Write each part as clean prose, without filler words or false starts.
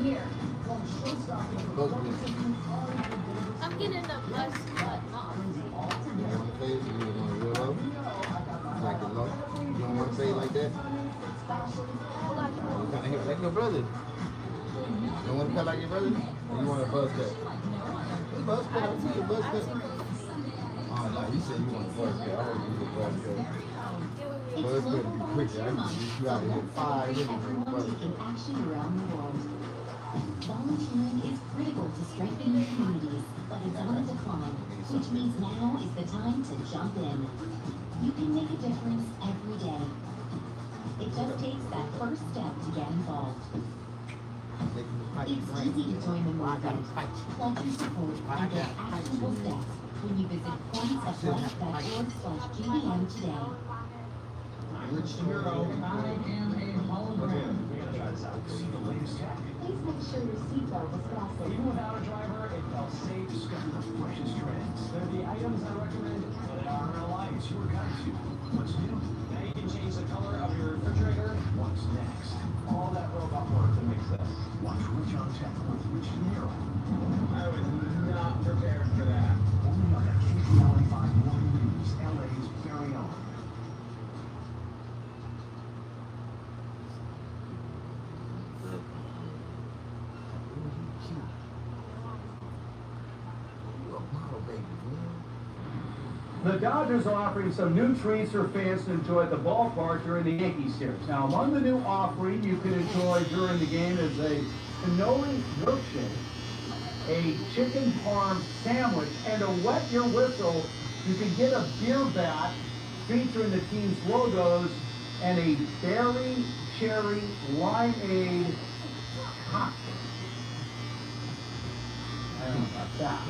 I'm getting a bus, but not. You want to fade? You want to real low? Like it low? You don't want to fade like that? You kind of hit like your brother. You don't want to cut like your brother? Or you want a buzz cut? Buzz cut. I see a buzz cut. Oh, no, you said you want a buzz cut. I heard you want a buzz cut. Buzz cut be quicker. I can get you out of here 5 minutes. In action around the world. Volunteering is critical to strengthening communities, but it's on a decline, which means now is the time to jump in. You can make a difference every day. It just takes that first step to get involved. It's easy to join the movement, pledge your support, and get actionable steps when you visit pointsoflife.org/GBM today. Rich Hero, I am a hologram. Please make sure your seatbelt is fastened. Even without a driver, it felt safe. Discover the freshest trends. They're the items I recommend, but they are in real life. It's your go-to. What's new? Now you can change the color of your refrigerator. What's next? All that robot work that makes this. Watch Rich on Tech with Rich Hero. I was not prepared for that. Only on the KPLA 5 Morning News, LA's very own. The Dodgers are offering some new treats for fans to enjoy at the ballpark during the Yankees series. Now, among the new offering you can enjoy during the game is a cannoli milkshake, a chicken parm sandwich, and to wet your whistle, you can get a beer bat featuring the team's logos and a berry cherry limeade cocktail. I don't know about that.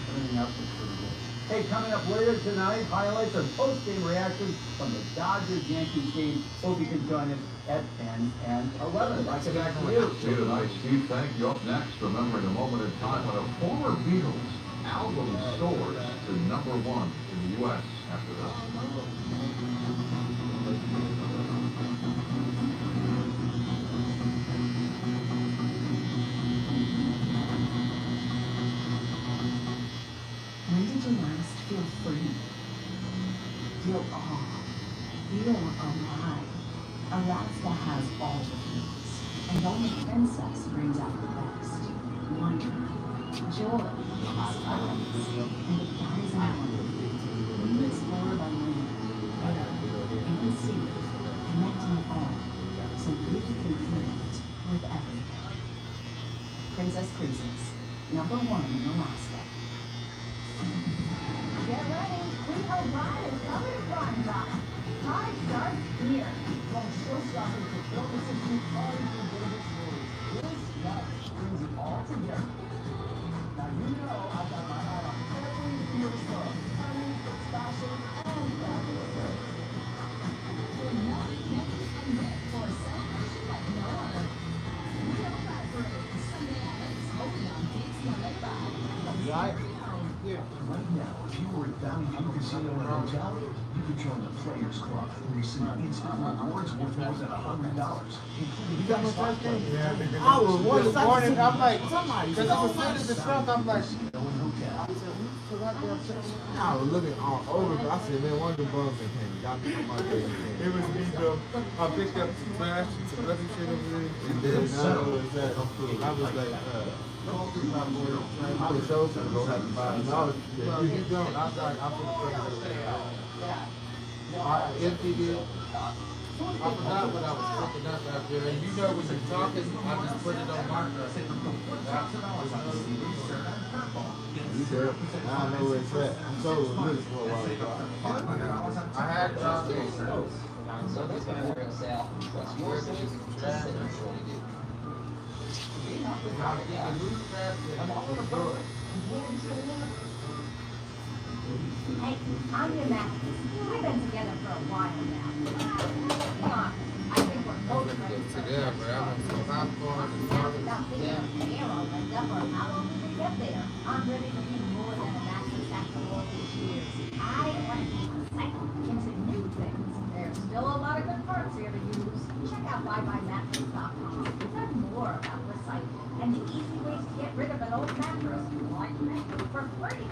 Everything else is pretty good. Hey, coming up later tonight, highlights and post-game reactions from the Dodgers-Yankees game. Hope you can join us at 10 and 11. Like it back to you. See you tonight, Steve. Thank you. Up next, remembering a moment in time when a former Beatles album soared to #1 in the U.S. after this. When did you last feel free? Feel awe. Feel alive. Alaska has all the things, and only Princess brings out the best. Wonder, joy, silence, and if that isn't enough, when you explore by land, air, and sea, connecting all, so you can connect with everything. Princess Cruises, #1 in Alaska. Get ready, we have ride is coming to prime time. Time starts here. From showstoppers to illnesses to unforgettable stories, this night brings it all together. Now you know I've got my eye on every field star, timing, fashion, and family. For more next Sunday for a celebration like no other. Real Pride Parade, Sunday at Smoking on Dates Boulevard. Right? Right now, if you were at Valley View Casino and Hotel, you could join the Players Club and receive instant rewards worth more than $100, including You got no fast touchdown? play. I was wondering, I'm like, somebody, because I was sitting in the truck, I'm like, Casino and Hotel. I was looking all over, but I said, man, one of the bums that came. Y'all get my day. It was me, though. I picked up some trash, some other shit over there. And then I was like, I was so to go have to buy another shit. If you don't, I put I emptied it. I forgot what I was cooking up out there. And you know when you're talking, I just put it on marker. You there? Now I know where it's at. I'm so really for a while ago. I had So this guy for sale. What's yours? Hey, I'm your Matthews. We've been together for a while now. Come on, I think we're both ready for together, but I want some popcorn and barbecue. Not thinking Arrow and Dublin. How long did we get there? I'm ready to be more than a Matthews after all these years. I want to cycle into new things. There's still a lot of good parts here to use. Check out buybuymatthews.com. Learn more about recycling. and the easy ways to get rid of an old mattress like me for free.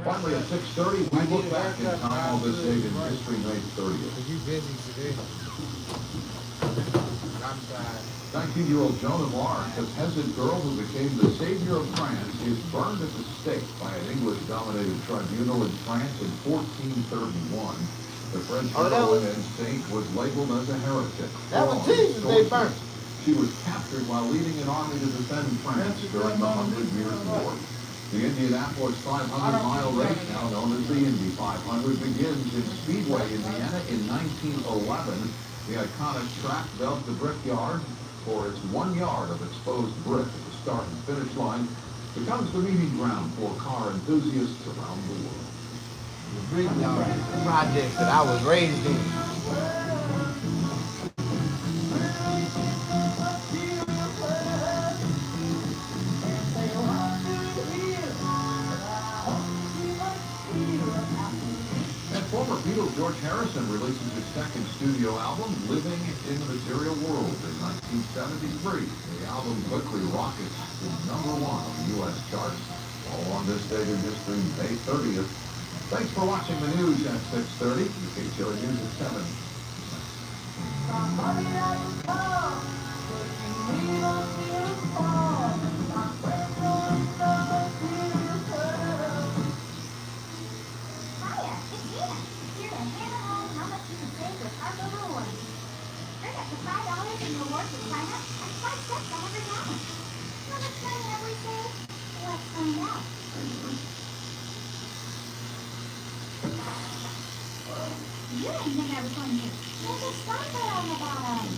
Finally, at 6:30, we look back in time on this date in history, May 30th. You busy today? I'm tired. 19-year-old Joan of Arc, a peasant girl who became the savior of France, is burned at the stake by an English-dominated tribunal in France in 1431. The French heroine and saint was labeled as a heretic. That was Jesus they burnt. She was captured while leading an army to defend France during the Hundred Years' War. The Indianapolis 500-mile race, now known as the Indy 500, begins in Speedway, Indiana in 1911. The iconic track dubbed the Brickyard for its 1 yard of exposed brick at the start and finish line becomes the meeting ground for car enthusiasts around the world. The Brickyard project that I was raised in. Former Beatle George Harrison releases his second studio album, Living in the Material World, in 1973. The album quickly rockets to #1 on the U.S. charts. All on this date in history, May 30th. Thanks for watching the news at 6:30. KTLA News at 7. Hiya, it's Gina. Here to hammer home how much you can save with Arco Rewards. Earn up to $5 in rewards with sign up and 5 cents on every gallon. How much money have we saved? Let's find out. You didn't think I was going to. There's a sticker on the bottom.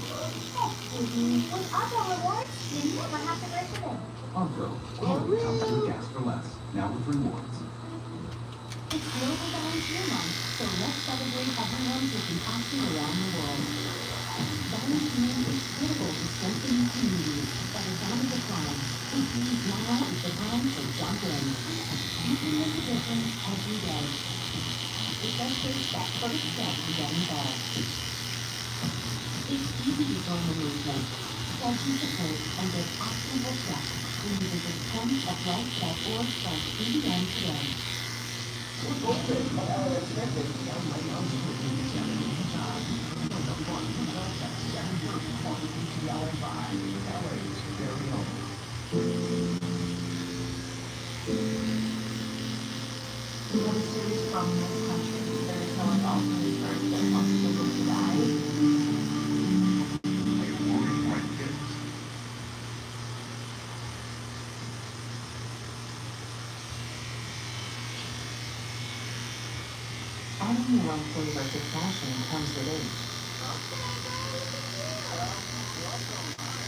With Arco Rewards, you never have to break the bank. Arco, quality comes with gas for less. Now with rewards. It's Global Volunteer Month, so let's celebrate everyone who can action around the world. Volunteering is critical to strengthening communities that are down to crime. It means now is the time to jump in. You can make a difference every day. It does take that first step to get involved. It's easy to join the movement. Pledge your support and get actionable steps when you visit tenoflife.org/BDN today. We have a serious problem in this country. There is no one else in this earth that wants people to die. Adding your own flavor to fashion comes with age.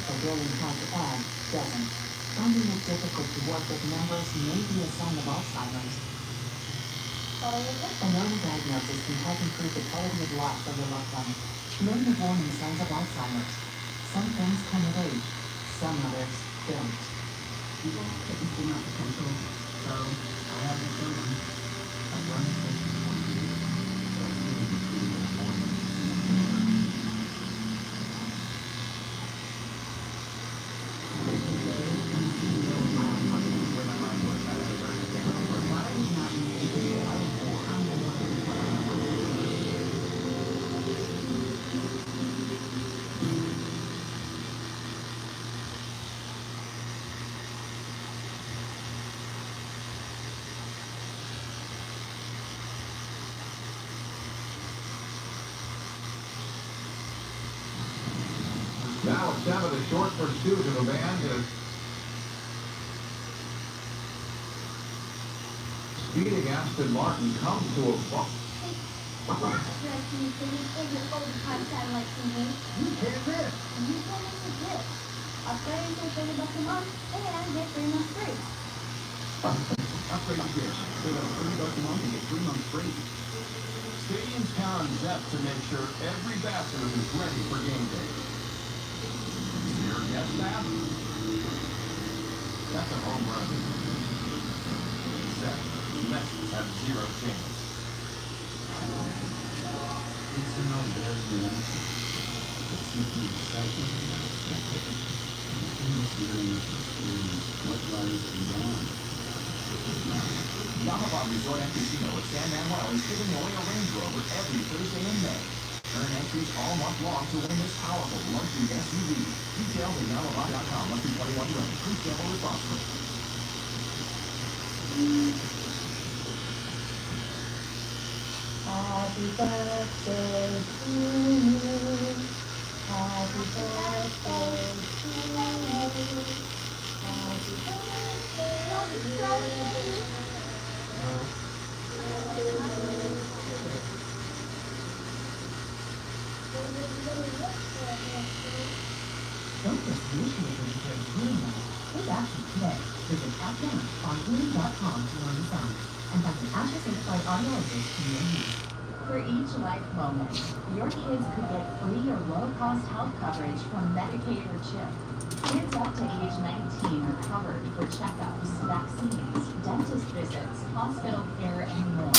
A very hard to add doesn't. Finding it difficult to work with numbers may be a sign of Alzheimer's. An early diagnosis can help improve the quality of life for your loved one. Many are warning signs of Alzheimer's. Some things come with age, some others don't. People couldn't see my potential, so I have this feeling. I'm going to take this one. Now at 7, a short pursuit of a man speeding Aston Martin comes to a bump. Can you finish in your old part-time like me? You can't miss. You can make a gift. Upgrade to $30 a month and get 3 months free. Upgrade your gear. Pay about $30 a month and get 3 months free. Stadium's count on Zepp to make sure every bathroom is ready for game day. Your guest bath? That's a home run. Zepp, messes have 0 chance. It's an old business. It's exciting. Yamaha Resort and Casino at San Manuel is giving away a Range Rover every Thursday in May. Earn entries all month long to win this powerful luxury SUV. Details at Yamaha.com. Must be 21 years old. Please gamble responsibly. Happy birthday to you. Happy birthday to you. Happy birthday. Don't just wish you were to dream of. Take action today. Visit Act Now on Uni.com to learn the signs. And have an Ashes Insight audiologist to your needs. For each life moment, your kids could get free or low-cost health coverage from Medicaid or CHIP. Kids up to age 19 are covered for checkups, vaccines, dentist visits, hospital care, and more.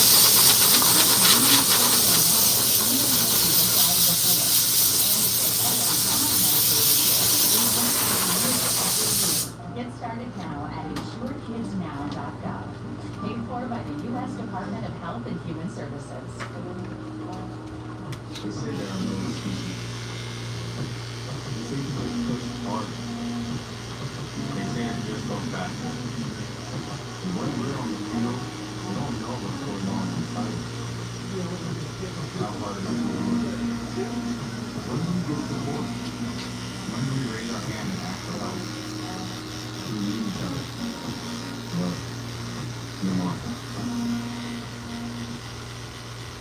Get started now at insurekidsnow.gov. Paid for by the U.S. Department of Health and Human Services. They say there are no excuses. They say you must push harder. They say it just goes faster. And when we're on the field, we don't know what's going on inside. How hard it is to work. When do we get support? When do we raise our hand and ask for help? We need each other. Love. You want.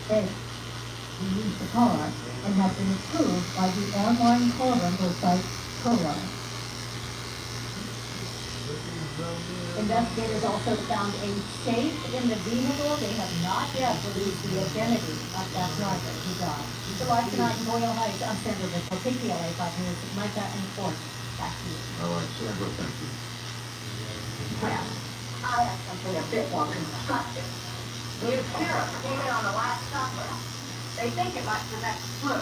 Hey, we used the car and have been approved by the airline car rental site Proline. Investigators also found a safe in the vehicle. They have not yet released the identity of that driver who died. July tonight in Boyle Heights, I'm Sandra Mitchell, KPLA 5 News, Micah and Ford. Back to you. All right, Sandra, thank you. Well, I have something a bit more constructive. New syrup came in on the last supper. They think it might prevent flu.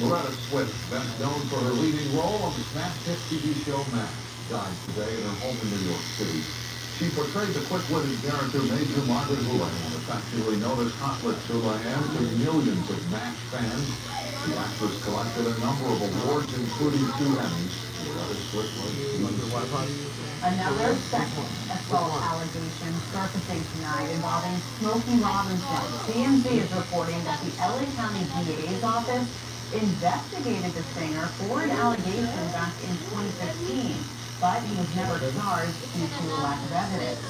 Loretta Swit, best known for her leading role on the smash hit TV show Max, died today in her home in New York City. She portrayed the quick-witted character Major Margaret Houlihan, affectionately known as Hot Lips Houlihan, to millions of Max fans. The actress collected a number of awards, including 2 Emmys. Loretta Swit was Another second assault allegation surfacing tonight involving Smokey Robinson. TMZ is reporting that the LA County DA's office investigated the singer for an allegation back in 2015, but he was never charged due to a lack of evidence.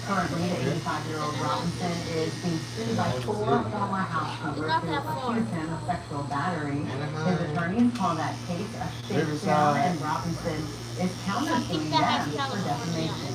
Currently, the 85-year-old Robinson is being sued by 4 former housekeepers who accused him of sexual battery. His attorneys call that case a shakedown, and Robinson is countersuing them for defamation.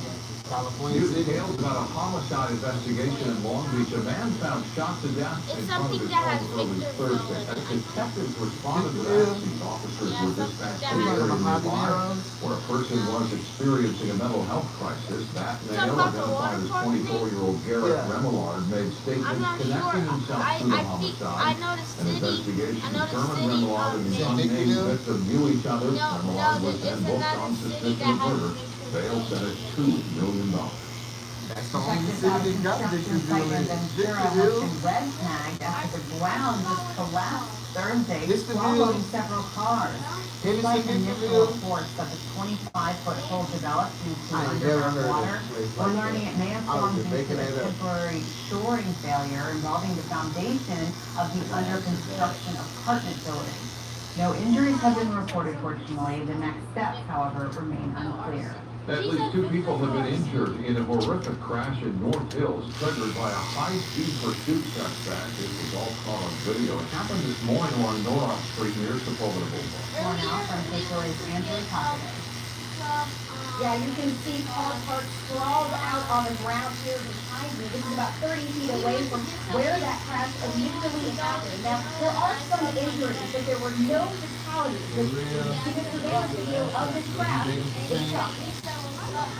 New details about a homicide investigation in Long Beach. A man found shot to death in front of his home early Thursday. As detectives responded to that, these officers were dispatched to the area nearby where a person was experiencing a mental health crisis. That male, identified as 24-year-old Garrett Remillard, made statements connecting himself to the homicide. An investigation determined Remillard and his unnamed victim knew each other. Remillard was then booked on suspicion of murder. Bail set at $2 million. That's the only Detectives city out of that got construction this site in is Ventura have been red tagged after the ground just collapsed Thursday, swallowing several cars. Despite initial reports that the 25-foot hole developed due to underground water, we're learning it may have formed due to a temporary shoring failure involving the foundation of the under-construction apartment building. No injuries have been reported, fortunately. The next steps, however, remain unclear. At least 2 people have been injured in a horrific crash in North Hills, triggered by a high-speed pursuit setback. It was all caught on video. It happened this morning along North Street near Sepulveda Boulevard. More now from Fisheries Andrew Coffey. Yeah, you can see car parts sprawled out on the ground here behind me. This is about 30 feet away from where that crash initially happened. Now, there are some injuries, but there were no fatalities. The surveillance video of this crash is shocking.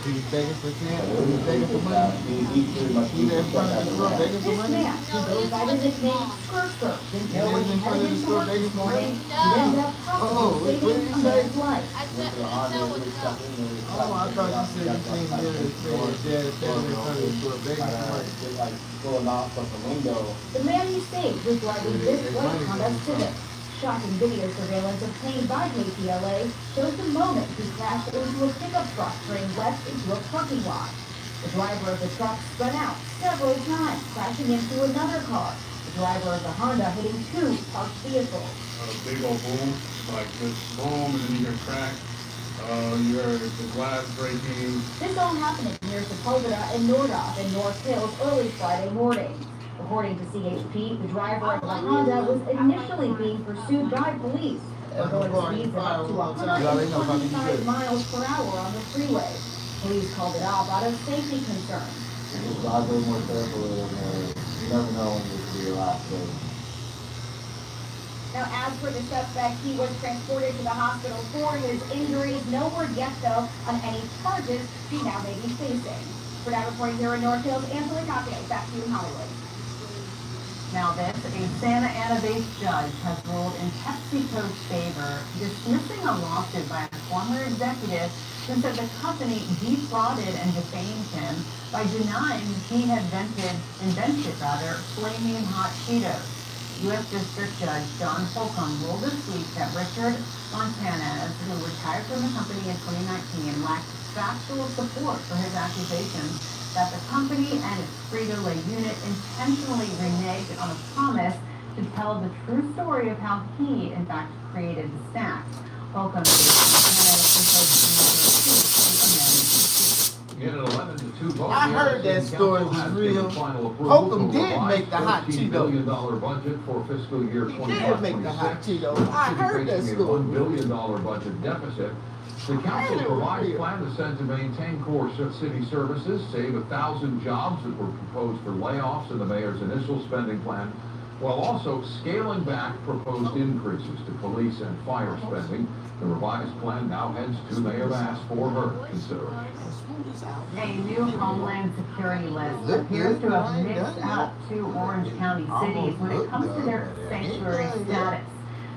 He's begging for cash. He's begging for money. He's there in front of the store begging for This money. man, who goes by the nickname Squirter, didn't know when he in front of headed the into store work begging this for morning, money. he ended up Oh, what did saving he a say? man's life. I said, no, it's Oh, I thought you said you came there and said dad begging in front of the store begging for money. The man he saved was driving this white Honda Civic. Shocking video surveillance obtained by KPLA shows the moment he crashed into a pickup truck turning left into a parking lot. The driver of the truck spun out several times, crashing into another car. The driver of the Honda hitting two parked vehicles. A big old boom, like this boom, and then you hear crack. You heard the glass breaking. This all happened near Sepulveda and Nordhoff in North Hills early Friday morning. According to CHP, the driver of the Honda was initially being pursued by police for going speeds of up to 125 miles per hour on the freeway. Police called it off out of safety concerns. I go more careful you never know when this will be your last day. Now, as for the suspect, he was transported to the hospital for his injuries. No word yet, though, on any charges he now may be facing. For now, reporting here in North Hills, Angela Capio, back to you in Hollywood. Now this, a Santa Ana-based judge has ruled in PepsiCo's favor, dismissing a lawsuit by a former executive who said the company defrauded and defamed him by denying he had invented Flaming Hot Cheetos. U.S. District Judge John Holcomb ruled this week that Richard Montanez, who retired from the company in 2019, lacked factual support for his accusations that the company and its Frito-Lay unit intentionally reneged on a promise to tell the true story of how he, in fact, created the snack. Holcomb In an 11-2 vote, I heard that story was real. Holcomb did make the hot $13 Cheetos. billion budget for fiscal year He did make the hot 2026. Cheetos. I heard that Facing a story. $1 billion budget deficit. The council provides plan to send to maintain core city services, save 1,000 jobs that were proposed for layoffs in the mayor's initial spending plan, while also scaling back proposed increases to police and fire spending. The revised plan now heads to Mayor Bass for her consideration. A new Homeland Security list appears to have mixed up two Orange County cities when it comes to their sanctuary status.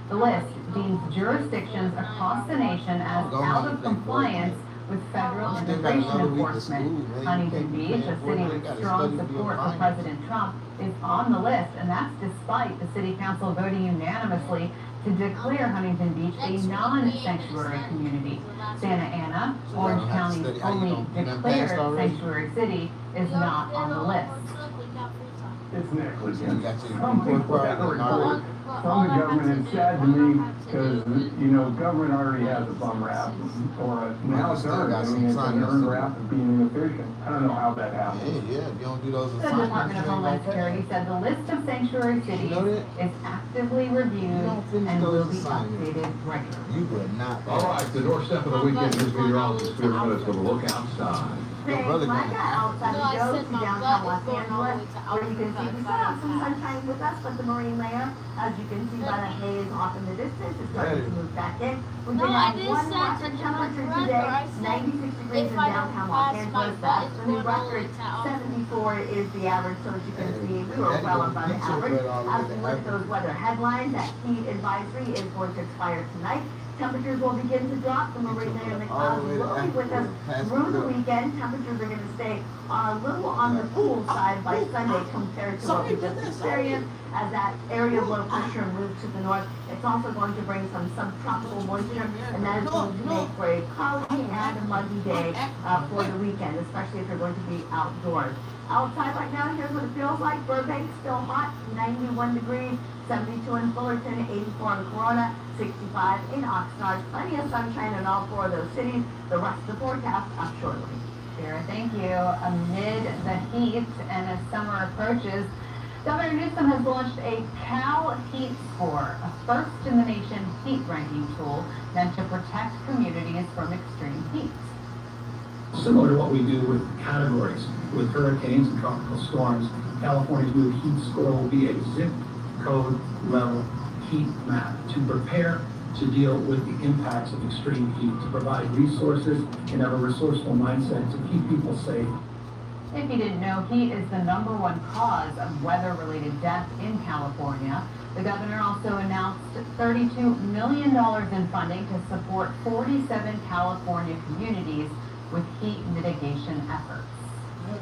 The list deems jurisdictions across the nation as out of compliance with federal immigration enforcement. Huntington Beach, a city with strong support for President Trump, is on the list, and that's despite the city council voting unanimously to declare Huntington Beach a non-sanctuary community. Santa Ana, Orange County's only declared sanctuary city, is not on the list. It's Nicholas. Some people have a report from the government. It's sad to me because, you know, government already has a bum rap, or now it's earning it an earned rap of being inefficient. I don't know how that happens. Yeah, if you don't do those The Department of Homeland Security said the list of sanctuary cities is actively reviewed and will be updated regularly. You would not. All right, the doorstep of the weekend. Here's meteorologist Peter Minutes with a look outside. Today, Micah outside the Joe to downtown Los Angeles, where you can see we still have some sunshine with us, but the marine layer, as you can see by the haze off in the distance, is starting to move back in. We've been at one record temperature today, 96 degrees in downtown Los Angeles. That's the new record. 74 is the average, so as you can see, we were well above the average. As we look at those weather headlines, that heat advisory is going to expire tonight. Temperatures will begin to drop. The marine layer and the clouds will be with us through the weekend. Temperatures are going to stay a little on the cool side by Sunday compared to what we just experienced. As that area of low pressure moves to the north, it's also going to bring some subtropical moisture, and that is going to make for a cloudy and a muggy day for the weekend, especially if you're going to be outdoors. Outside right now, here's what it feels like. Burbank still hot, 91 degrees, 72 in Fullerton, 84 in Corona, 65 in Oxnard. Plenty of sunshine in all four of those cities. The rest of the forecast up shortly. Sarah, thank you. Amid the heat and as summer approaches, Governor Newsom has launched a Cal Heat Score, a first-in-the-nation heat ranking tool meant to protect communities from extreme heat. Similar to what we do with categories, with hurricanes and tropical storms, California's new heat score will be a zip code level heat map to prepare to deal with the impacts of extreme heat, to provide resources and have a resourceful mindset to keep people safe. If you didn't know, heat is the #1 cause of weather-related death in California. The governor also announced $32 million in funding to support 47 California communities with heat mitigation efforts.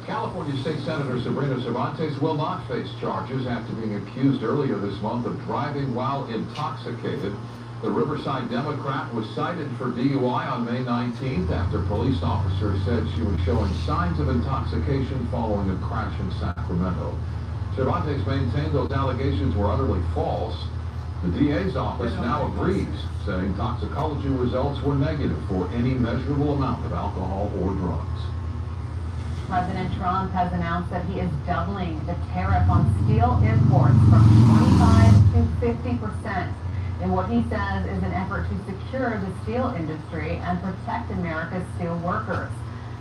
California State Senator Sabrina Cervantes will not face charges after being accused earlier this month of driving while intoxicated. The Riverside Democrat was cited for DUI on May 19th after police officers said she was showing signs of intoxication following a crash in Sacramento. Cervantes maintained those allegations were utterly false. The DA's office now agrees, saying toxicology results were negative for any measurable amount of alcohol or drugs. President Trump has announced that he is doubling the tariff on steel imports from 25 to 50%. In what he says is an effort to secure the steel industry and protect America's steel workers.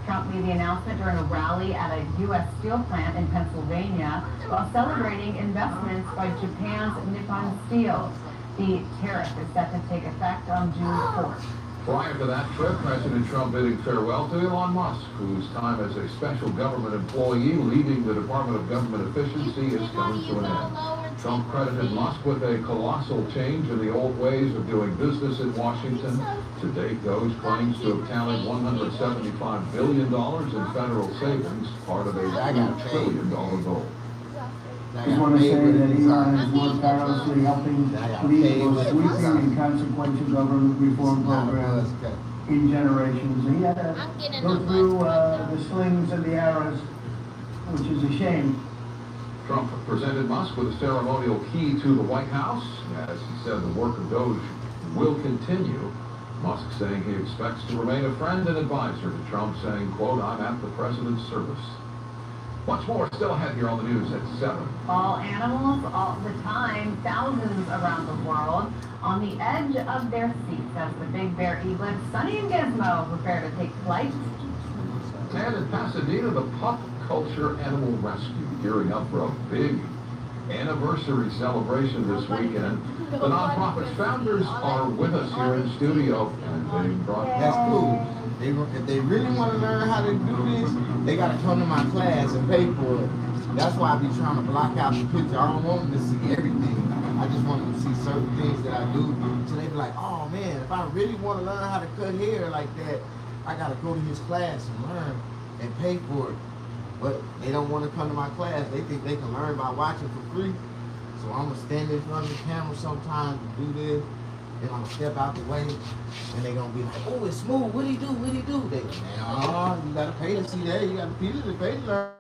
Trump made the announcement during a rally at a U.S. steel plant in Pennsylvania while celebrating investments by Japan's Nippon Steel. The tariff is set to take effect on June 4th. Prior to that trip, President Trump bidding farewell to Elon Musk, whose time as a special government employee leading the Department of Government Efficiency is coming to an end. Trump credited Musk with a colossal change in the old ways of doing business in Washington. To date, Doge claims to have tallied $175 billion in federal savings, part of a $1 trillion goal. I just want to say that Elon has worked tirelessly helping lead the sweeping and consequential government reform program in generations. And he had to go through the slings and the arrows, which is a shame. Trump presented Musk with a ceremonial key to the White House. As he said, the work of Doge will continue. Musk saying he expects to remain a friend and advisor to Trump, saying, quote, "I'm at the president's service." Much more still ahead here on the news at 7. All animals, all the time, thousands around the world, on the edge of their seats as the big bear eaglets, Sunny and Gizmo, prepare to take flight. And in Pasadena, the Pup Culture Animal Rescue gearing up for a big anniversary celebration this weekend. The nonprofit's founders are with us here in studio, and they brought. That's cool. If they really want to learn how to do this, they got to come to my class and pay for it. That's why I be trying to block out the picture. I don't want them to see everything. I just want them to see certain things that I do. So they be like, oh man, if I really want to learn how to cut hair like that, I got to go to his class and learn and pay for it. But they don't want to come to my class. They think they can learn by watching for free. So I'm going to stand in front of the camera sometimes and do this. Then I'm going to step out the way. And they're going to be like, oh, it's smooth. What do you do? What do you do? They go, man, oh, you got to pay to see that. You got to pay to learn.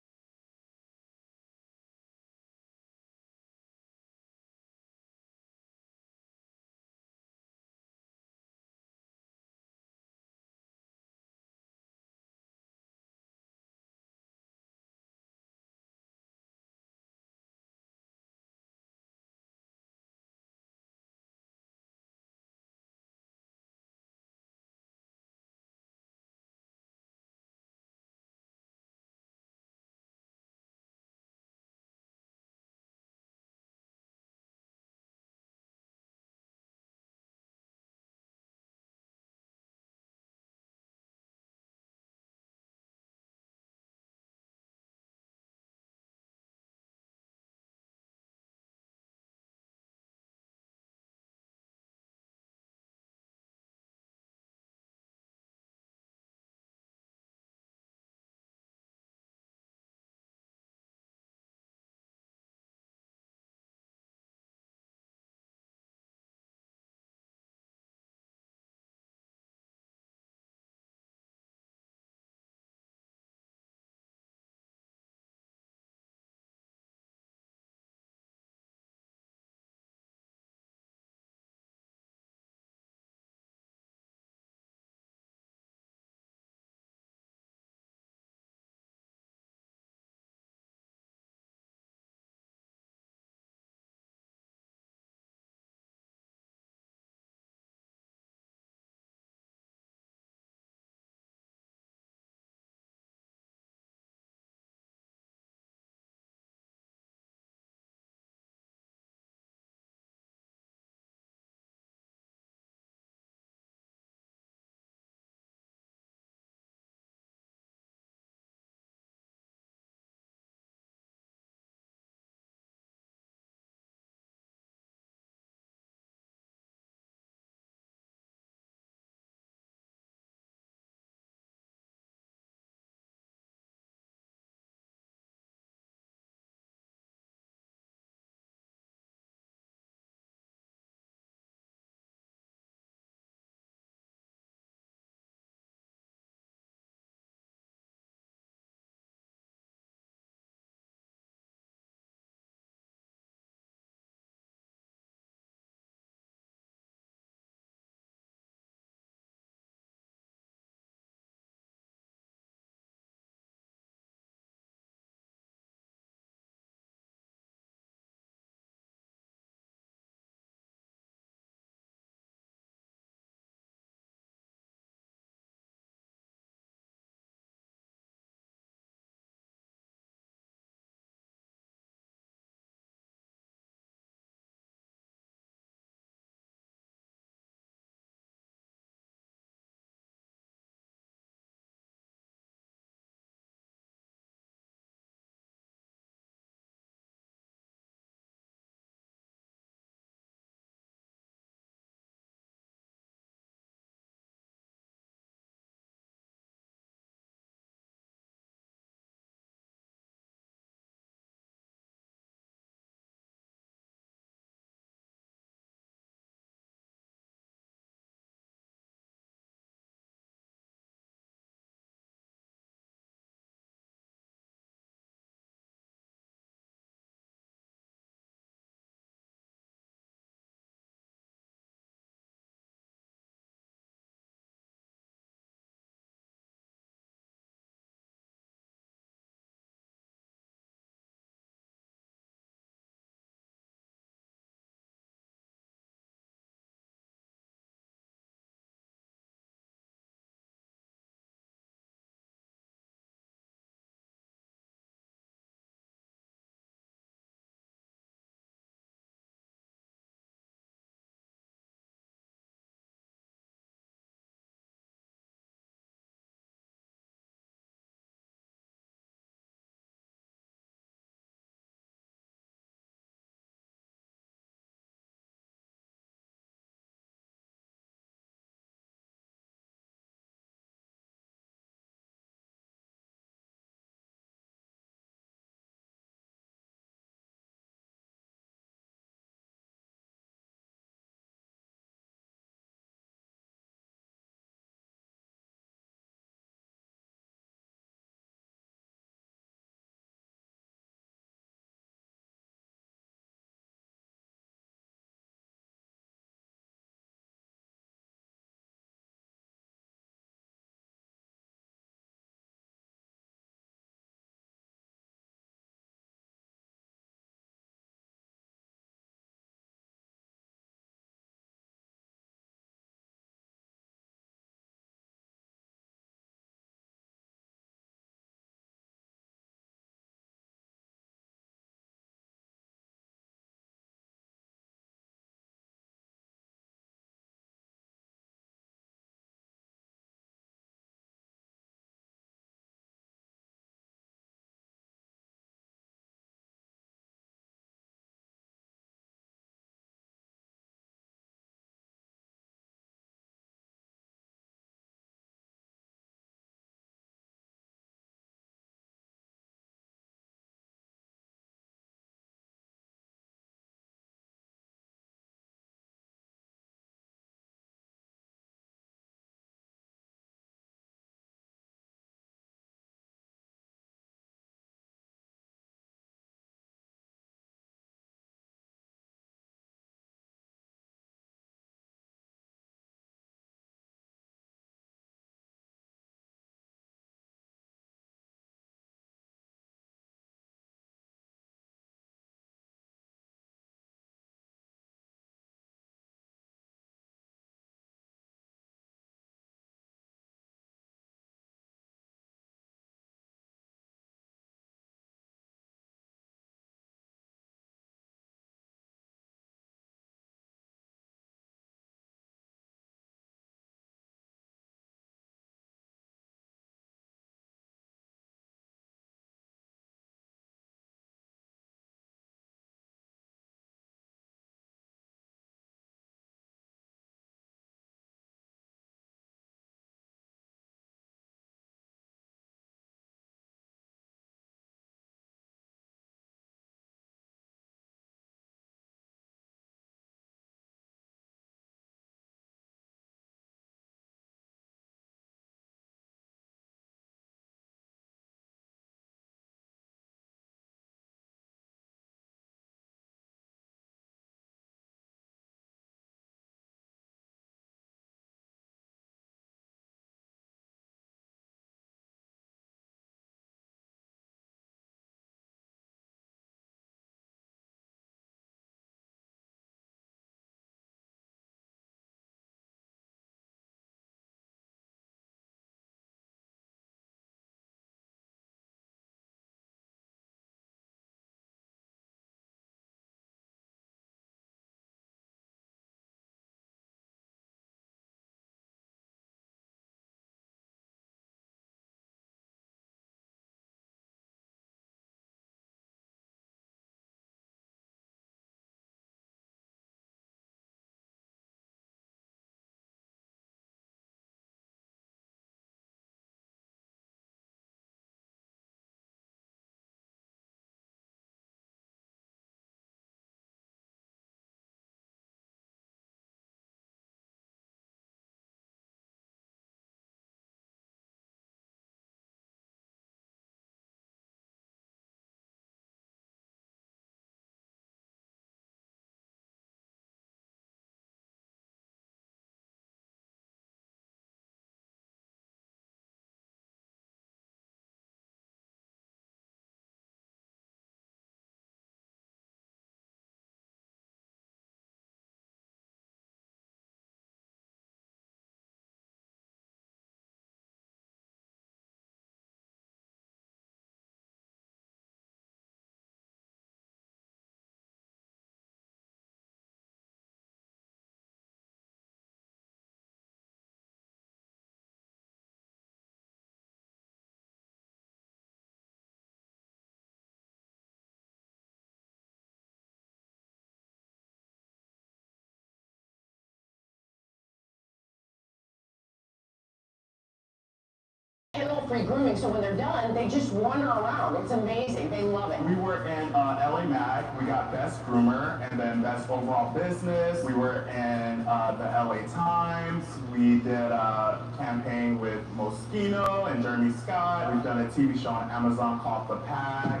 free grooming, so when they're done, they just wander around. It's amazing. They love it. We were in LA Mag. We got Best Groomer and then Best Overall Business. We were in the LA Times. We did a campaign with Moschino and Jeremy Scott. We've done a TV show on Amazon called The Pack.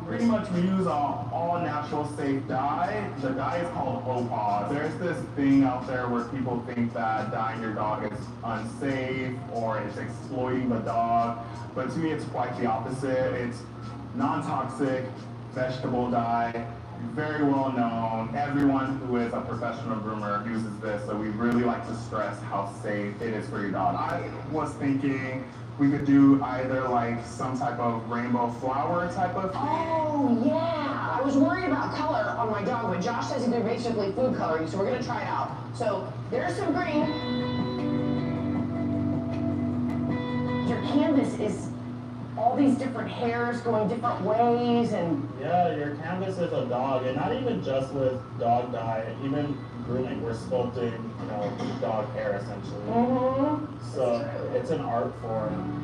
Pretty much we use all natural safe dye. The dye is called OPAWS. There's this thing out there where people think that dyeing your dog is unsafe or it's exploiting the dog. But to me, it's quite the opposite. It's non-toxic vegetable dye, very well known. Everyone who is a professional groomer uses this, so we really like to stress how safe it is for your dog. I was thinking we could do either like some type of rainbow flower type of thing. Oh, yeah. I was worried about color on my dog, but Josh says they're basically food coloring, so we're going to try it out. So there's some green. Your canvas is all these different hairs going different ways, and yeah, your canvas is a dog, and not even just with dog dye, even grooming, we're sculpting, dog hair essentially. So it's an art form.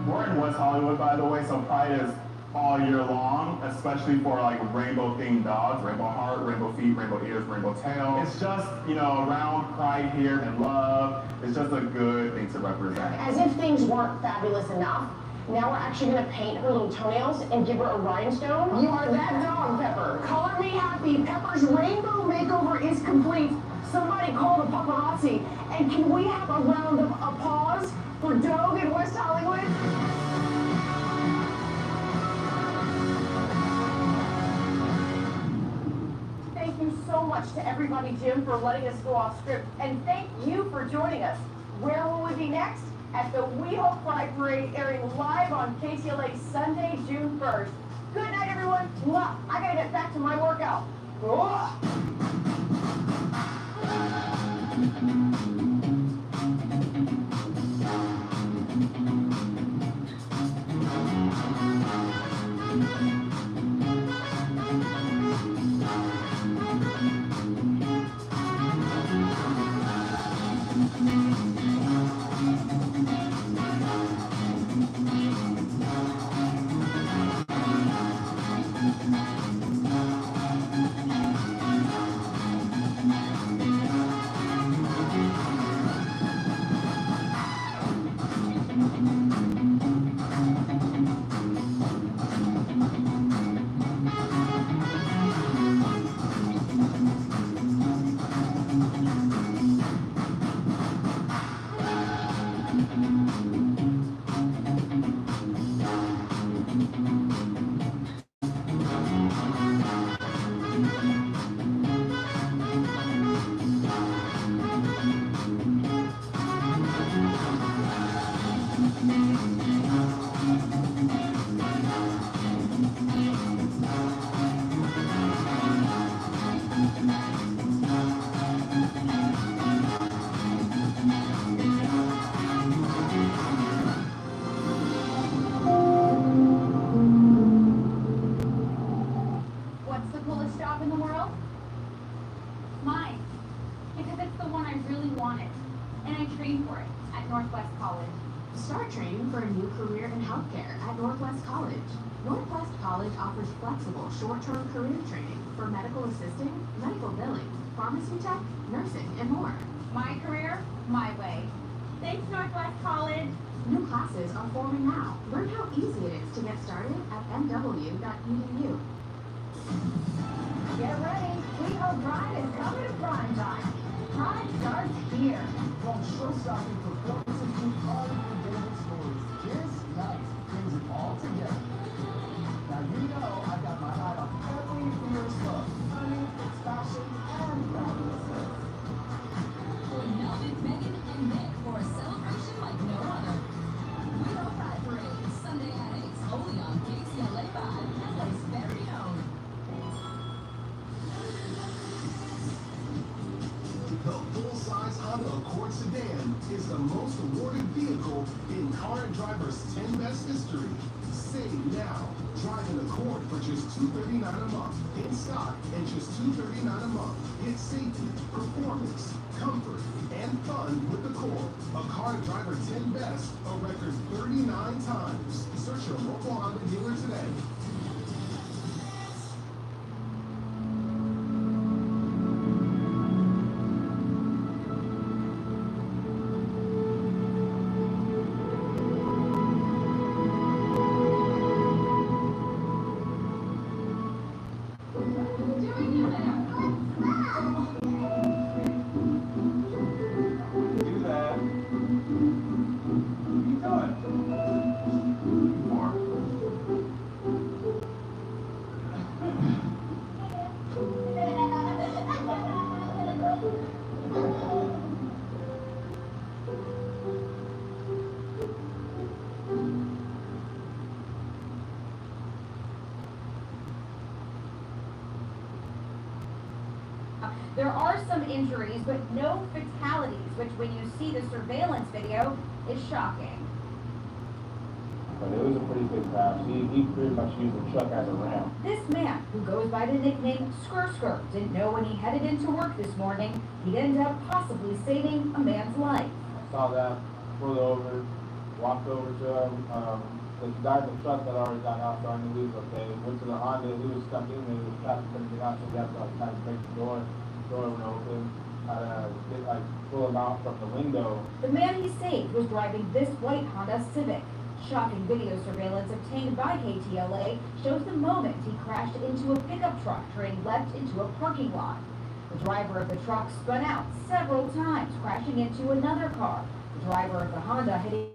We're in West Hollywood, by the way, so Pride is all year long, especially for like rainbow themed dogs, rainbow heart, rainbow feet, rainbow ears, rainbow tail. It's just, around Pride here and love. It's just a good thing to represent. as if things weren't fabulous enough, now we're actually going to paint her little toenails and give her a rhinestone. You are that dog, Pepper. Color me happy. Pepper's rainbow makeover is complete. Somebody call the paparazzi. And can we have a round of applause for Doug in West Hollywood? Thank you so much to everybody, Jim, for letting us go off script. And thank you for joining us. Where will we be next? At the We Hope Pride Parade, airing live on KTLA Sunday, June 1st. Good night, everyone. Mwah. I gotta get back to my workout. Mwah. What's the coolest job in the world? Mine. Because it's the one I really wanted. And I trained for it at Northwest College. Start training for a new career in healthcare at Northwest College. Northwest College offers flexible, short-term career training for medical assisting, medical billing, pharmacy tech, nursing, and more. My career, my way. Thanks, Northwest College. New classes are forming now. Learn how easy it is to get started at nw.edu. Get ready. We Hope Pride is coming to prime time. Pride starts here. From show-stopping performances to unforgettable stories, this night brings it all together. Now I got my eye on every fierce love. Honey, it's fashion and fabulous. Join Melvin, Megan, and Nick for a celebration like no other. We Hope Pride Parade, Sunday at 8, only on KTLA 5, LA's very own. The full-size Honda Accord sedan is the most awarded vehicle in Car and Driver's 10 Best history. Save now. Drive an Accord for just $239 a month. In stock and just $239 a month. Get safety, performance, comfort, and fun One with the core. A car to driver 10 best, a record 39 times. Search your local Honda dealer today. There are some injuries, but no fatalities, which when you see the surveillance video, is shocking. But it was a pretty big crash. He pretty much used the truck as a ramp. This man, who goes by the nickname Skr Skr, didn't know when he headed into work this morning, he'd end up possibly saving a man's life. I saw that, pulled over, walked over to him. The guy in the truck had already got out, so I knew he was okay. Went to the Honda, he was stuck in there, the traffic couldn't get out, so we had to kind of break the door went open. Pull him out from the window. The man he saved was driving this white Honda Civic. Shocking video surveillance obtained by KTLA shows the moment he crashed into a pickup truck turning left into a parking lot. The driver of the truck spun out several times, crashing into another car. The driver of the Honda hit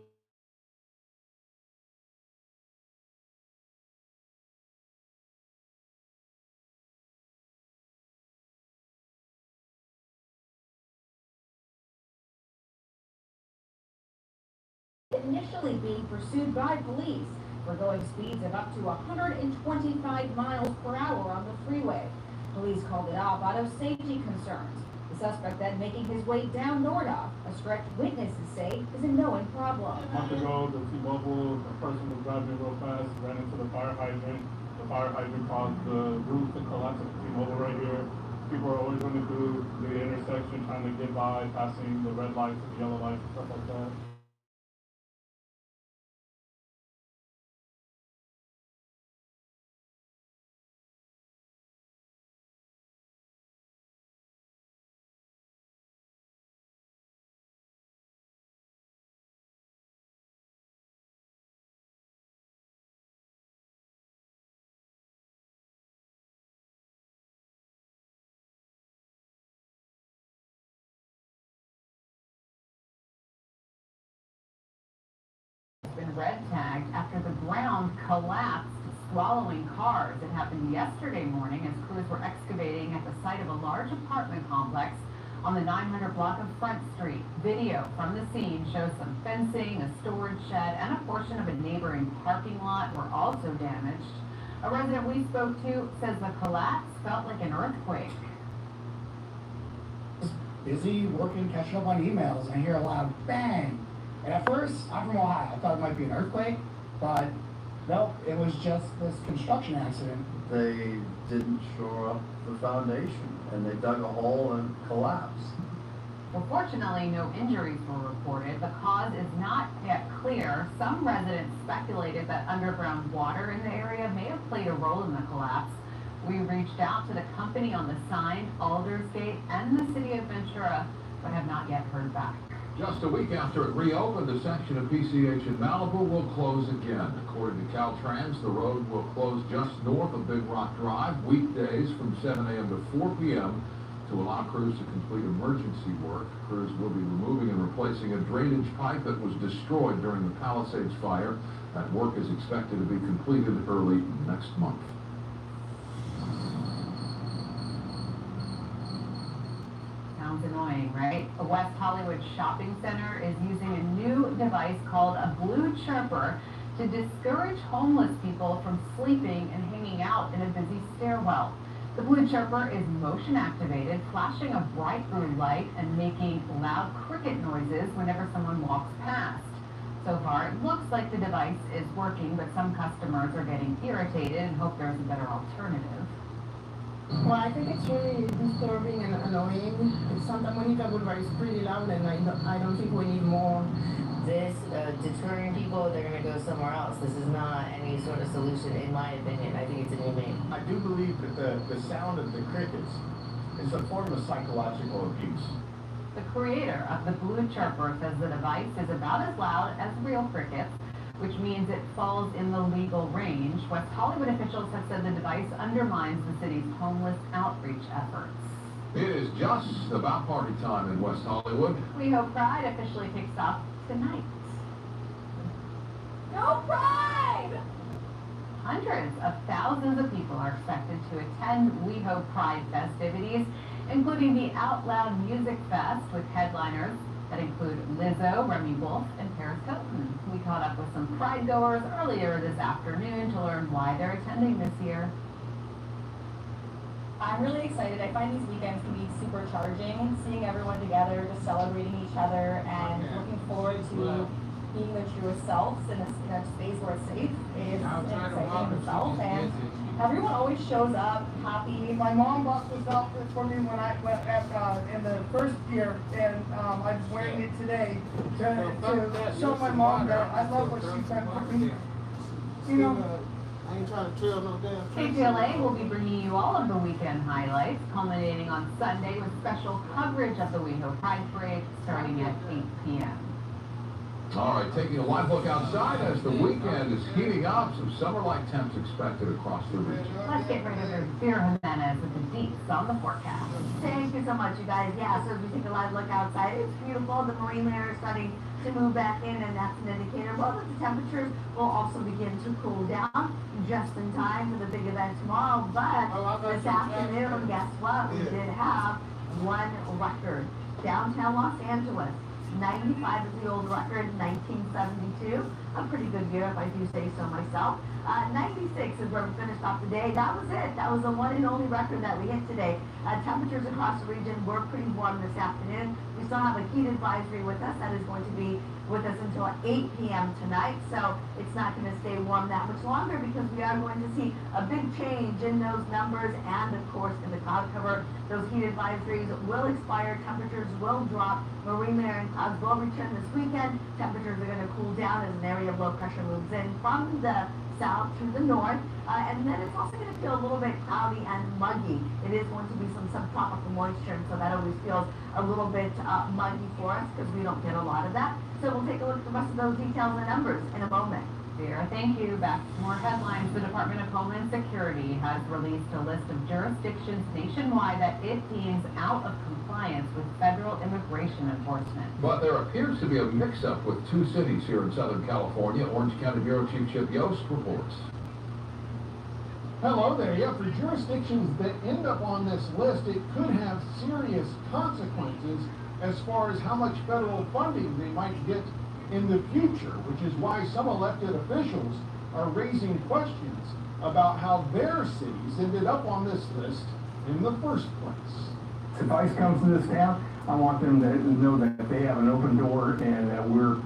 initially being pursued by police for going speeds of up to 125 miles per hour on the freeway. Police called it off out of safety concerns. The suspect then making his way down Nordhoff, a stretch witnesses say is a known problem. A month ago, the T-Mobile, a person was driving real fast, ran into the fire hydrant. The fire hydrant caused the roof to collapse at the T-Mobile right here. People are always running through the intersection trying to get by, passing the red lights and the yellow lights and stuff like that. Been red tagged after the ground collapsed, swallowing cars. It happened yesterday morning as crews were excavating at the site of a large apartment complex on the 900 block of Front Street. Video from the scene shows some fencing, a storage shed, and a portion of a neighboring parking lot were also damaged. A resident we spoke to says the collapse felt like an earthquake. Busy working, catching up on emails, and I hear a loud bang. And at first, I'm from Ohio. I thought it might be an earthquake, but no, it was just this construction accident. They didn't shore up the foundation, and they dug a hole and collapsed. Well, fortunately, no injuries were reported. The cause is not yet clear. Some residents speculated that underground water in the area may have played a role in the collapse. We reached out to the company on the sign, Aldersgate, and the city of Ventura, but have not yet heard back. Just a week after it reopened, a section of PCH in Malibu will close again. According to Caltrans, the road will close just north of Big Rock Drive weekdays from 7 a.m. to 4 p.m. to allow crews to complete emergency work. Crews will be removing and replacing a drainage pipe that was destroyed during the Palisades fire. That work is expected to be completed early next month. Sounds annoying, right? A West Hollywood shopping center is using a new device called a Blue Chirper to discourage homeless people from sleeping and hanging out in a busy stairwell. The Blue Chirper is motion activated, flashing a bright blue light and making loud cricket noises whenever someone walks past. So far, it looks like the device is working, but some customers are getting irritated and hope there's a better alternative. Well, I think it's really disturbing and annoying. Santa Monica Boulevard is pretty loud, and I don't think we need more. This deterring people, they're going to go somewhere else. This is not any sort of solution, in my opinion. I think it's an inmate. I do believe that the sound of the crickets is a form of psychological abuse. The creator of the Blue Chirper says the device is about as loud as real crickets, which means it falls in the legal range. West Hollywood officials have said the device undermines the city's homeless outreach efforts. It is just about party time in West Hollywood. We Hope Pride officially kicks off tonight. Go Pride! Hundreds of thousands of people are expected to attend We Hope Pride festivities, including the Out Loud Music Fest with headliners that include Lizzo, Remy Wolf, and Paris Hilton. We caught up with some Pride goers earlier this afternoon to learn why they're attending this year. I'm really excited. I find these weekends can be super charging, seeing everyone together, just celebrating each other, and looking forward to being their truest selves in a space where it's safe is exciting in itself. And everyone always shows up happy. My mom bought this outfit for me when I went in the first year, and I'm wearing it today to show my mom that I love what she's done for me. You know. I ain't trying to trail no damn. KTLA will be bringing you all of the weekend highlights, culminating on Sunday with special coverage of the We Hope Pride Parade starting at 8 p.m. All right, taking a live look outside as the weekend is heating up. Some summer-like temps expected across the region. Let's get right over to Vera Jimenez with the deets on the forecast. Thank you so much, you guys. Yeah, so as we take a live look outside, it's beautiful. The marine layer is starting to move back in, and that's an indicator. Well, that the temperatures will also begin to cool down just in time for the big event tomorrow. But this afternoon, guess what? We did have one record. Downtown Los Angeles. 95 is the old record, 1972. A pretty good year, if I do say so myself. 96 is where we finished off the day. That was it. That was the one and only record that we hit today. Temperatures across the region were pretty warm this afternoon. We still have a heat advisory with us that is going to be with us until 8 p.m. tonight, so it's not going to stay warm that much longer because we are going to see a big change in those numbers and, of course, in the cloud cover. Those heat advisories will expire, temperatures will drop, marine layer and clouds will return this weekend. Temperatures are going to cool down as an area of low pressure moves in from the south to the north, and then it's also going to feel a little bit cloudy and muggy. It is going to be some subtropical moisture, and so that always feels a little bit muggy for us because we don't get a lot of that. So we'll take a look at the rest of those details and numbers in a moment. Vera, thank you. Back to more headlines. The Department of Homeland Security has released a list of jurisdictions nationwide that it deems out of compliance with federal immigration enforcement. But there appears to be a mix-up with two cities here in Southern California. Orange County Bureau Chief Chip Yost reports. Hello there. Yeah, for jurisdictions that end up on this list, it could have serious consequences as far as how much federal funding they might get in the future, which is why some elected officials are raising questions about how their cities ended up on this list in the first place. If ICE comes to this town, I want them to know that they have an open door and that we're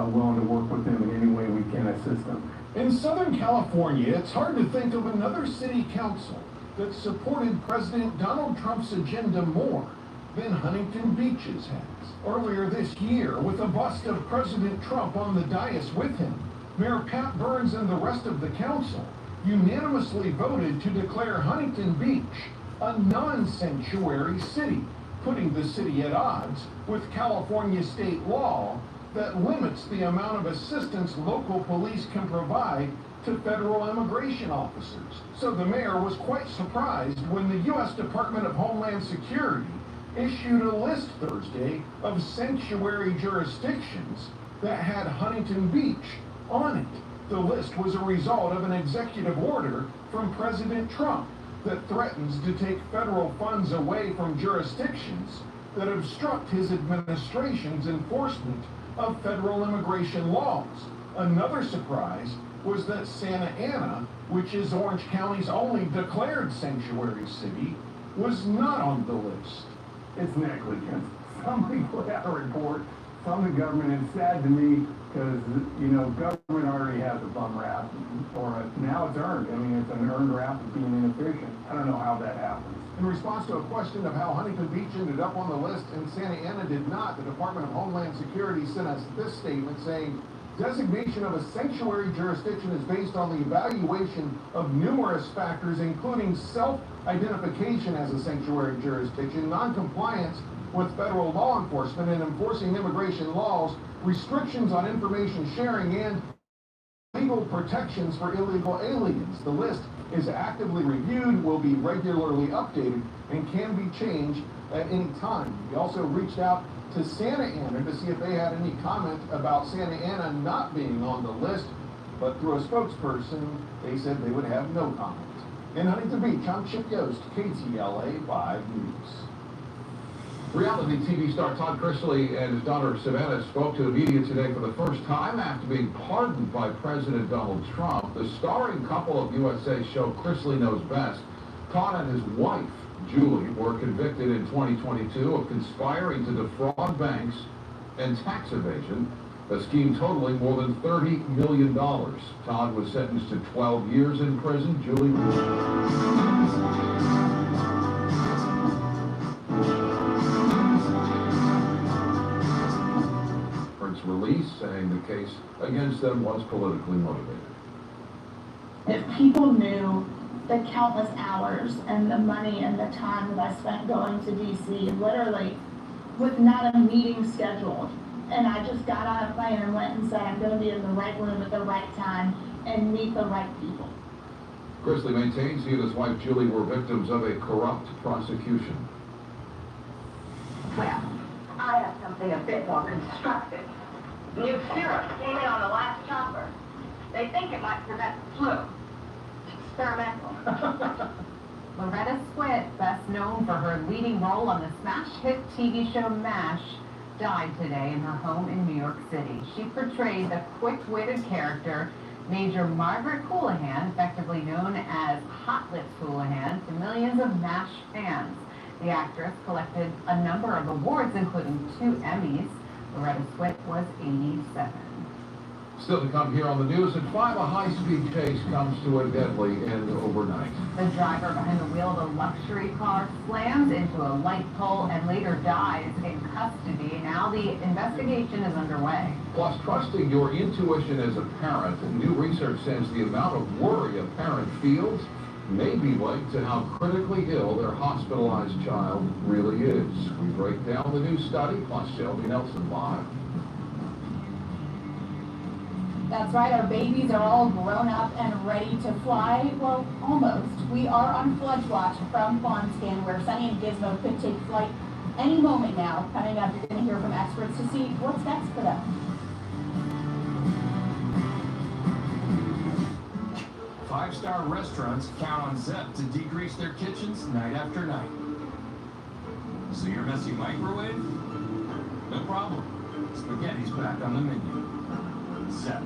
willing to work with them in any way we can assist them. In Southern California, it's hard to think of another city council that supported President Donald Trump's agenda more than Huntington Beach's has. Earlier this year, with a bust of President Trump on the dais with him, Mayor Pat Burns and the rest of the council unanimously voted to declare Huntington Beach a non-sanctuary city, putting the city at odds with California state law that limits the amount of assistance local police can provide to federal immigration officers. So the mayor was quite surprised when the U.S. Department of Homeland Security issued a list Thursday of sanctuary jurisdictions that had Huntington Beach on it. The list was a result of an executive order from President Trump that threatens to take federal funds away from jurisdictions that obstruct his administration's enforcement of federal immigration laws. Another surprise was that Santa Ana, which is Orange County's only declared sanctuary city, was not on the list. It's negligence. Somebody put out a report from the government, and it's sad to me because, you know, government already has a bum rap for it. Now it's earned. I mean, it's an earned rap of being inefficient. I don't know how that happens. In response to a question of how Huntington Beach ended up on the list and Santa Ana did not, the Department of Homeland Security sent us this statement saying, designation of a sanctuary jurisdiction is based on the evaluation of numerous factors, including self-identification as a sanctuary jurisdiction, non-compliance with federal law enforcement and enforcing immigration laws, restrictions on information sharing, and legal protections for illegal aliens. The list is actively reviewed, will be regularly updated, and can be changed at any time. We also reached out to Santa Ana to see if they had any comment about Santa Ana not being on the list, but through a spokesperson, they said they would have no comment. In Huntington Beach, I'm Chip Yost, KTLA 5 News. Reality TV star Todd Chrisley and his daughter Savannah spoke to the media today for the first time after being pardoned by President Donald Trump. The starring couple of USA show Chrisley Knows Best, Todd and his wife, Julie, were convicted in 2022 of conspiring to defraud banks and tax evasion, a scheme totaling more than $30 million. Todd was sentenced to 12 years in prison. Julie release, saying the case against them was politically motivated. If people knew the countless hours and the money and the time that I spent going to DC, literally with not a meeting scheduled, and I just got on a plane and went and said I'm going to be in the right room at the right time and meet the right people. Chrisley maintains he and his wife Julie were victims of a corrupt prosecution. Well, I have something a bit more constructive. New syrup came in on the last chopper. They think it might prevent the flu. Experimental. Loretta Swit, best known for her leading role on the smash hit TV show MASH, died today in her home in New York City. She portrayed the quick-witted character Major Margaret Houlihan, effectively known as Hot Lips Houlihan, to millions of MASH fans. The actress collected a number of awards, including 2 Emmys. Loretta Swit was 87. Still to come here on the news at 5, a high-speed chase comes to a deadly end overnight. The driver behind the wheel of a luxury car slams into a light pole and later dies in custody. Now the investigation is underway. Plus, trusting your intuition as a parent, new research says the amount of worry a parent feels may be linked to how critically ill their hospitalized child really is. We break down the new study, plus Shelby Nelson live. That's right, our babies are all grown up and ready to fly. Well, almost. We are on Fledge Watch from FawnScan, where Sunny and Gizmo could take flight any moment now. Coming up, you're going to hear from experts to see what's next for them. Five-star restaurants count on Zep to decrease their kitchens night after night. So your messy microwave? No problem. Spaghetti's back on the menu. Zep.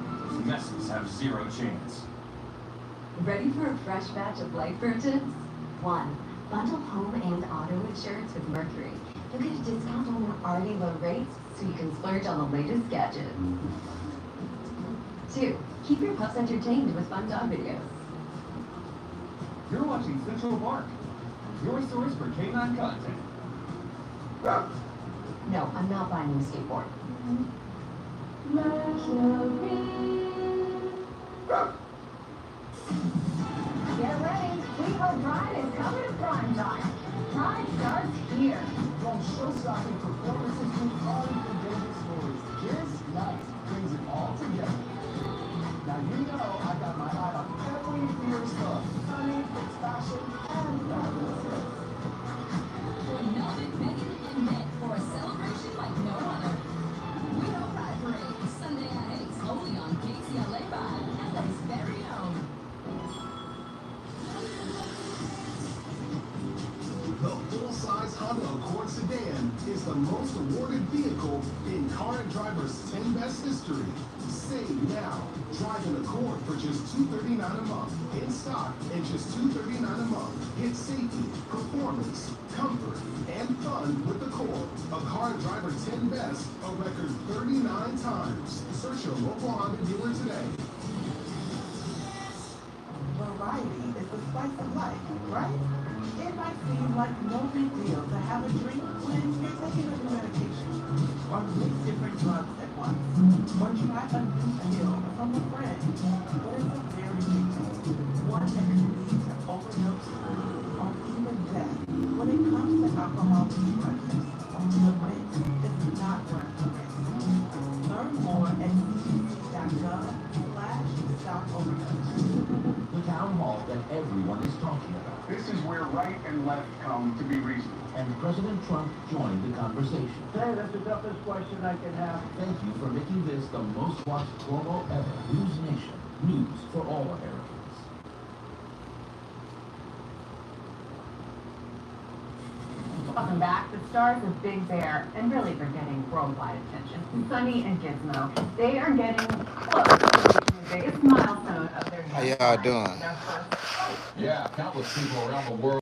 Messes have zero chance. Ready for a fresh batch of life purchase? 1. Bundle home and auto insurance with Mercury. You'll get a discount on their already low rates, so you can splurge on the latest gadget. 2. Keep your pups entertained with fun dog videos. You're watching Central Park, your source for canine content. No, I'm not buying a skateboard. Get ready, Cleveland Pride is coming to prime time. Pride starts here. From show-stopping performances to unforgettable stories, this night brings it all together. Now you know I got my eye on every fierce look, sunny, it's fashion, and fabulous. Join Melvin, Megan, and Nick for a celebration like no other. We Don't Ride Parade, Sunday at 8, only on KTLA 5, LA's very own. The full-size Honda Accord sedan is the most awarded vehicle in Car and Driver's 10 Best history. Save now. Drive an Accord for just $239 a month. In stock and just $239 a month. Get safety, performance, comfort, and fun with Accord. A Car and Driver 10 Best, a record 39 times. Search your local Honda dealer today. Variety is the spice of life, right? It might seem like no big deal to have a drink when you're taking a new medication, or mix different drugs at once, or try a new pill from a friend. But it's a very big deal. One that can lead to overdose, or even death. When it comes to alcohol prescriptions, the risk is not worth the risk. Learn more at cdc.gov/stop overdose. The town hall that everyone is talking about. This is where right and left come to be reasoned. And President Trump joined the conversation. Hey, that's the toughest question I can have. Thank you for making this the most watched promo ever. News Nation. News for all Americans. Welcome back. The stars of Big Bear, and really they're getting worldwide attention. Sunny and Gizmo, they are getting close to reaching the biggest milestone of their How y'all doing? Yeah, countless people around the world